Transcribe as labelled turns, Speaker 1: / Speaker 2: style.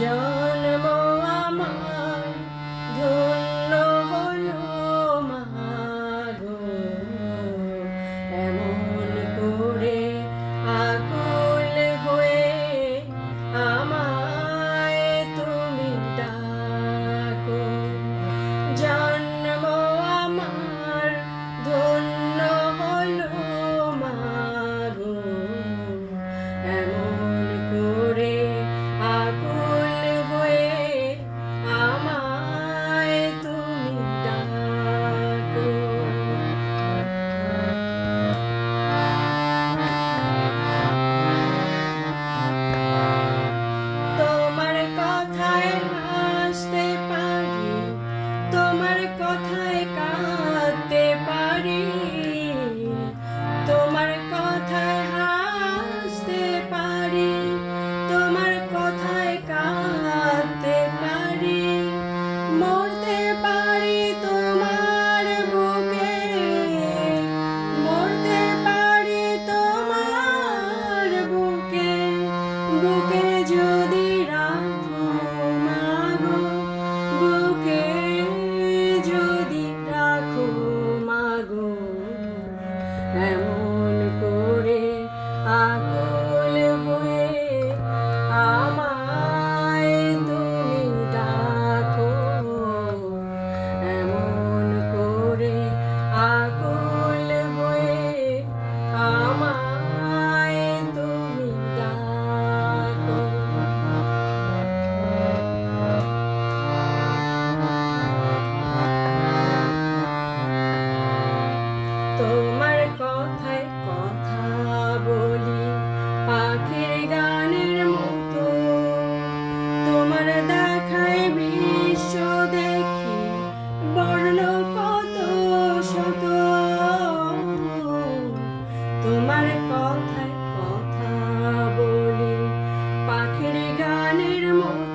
Speaker 1: জন্ম আমার ধন্য হলো মাগো, এমন করে আকুল হয়ে আমায় তুমি ডাকো। জন্ম আমার ধন্য হলো মাগো, এমন করে আকুল হয়ে আমায় তুমি ডাকো। তোমার কথায় হাসতে পারি, তোমার কথায় কাঁদতে পারি, তোমার কথায় হাসতে পারি, তোমার কথায় কাঁদতে পারি, মরতে পারি তোমার বুকে, মরতে পারি তোমার বুকে, বুকে যদি রাখো মাগো, বুকে যদি রাখো মাগো, এমন করে আকুল হয়ে আমায় তুমি ডাকো, এমন করে আকুল হয়ে আমায় তুমি ডাকো। তোমার কথায় কথা বলি পাখির গানের মতো, তোমার দেখায় বিশ্ব দেখি বর্ণ কত শত, তোমার কথায় কথা বলি পাখির গানের মতো।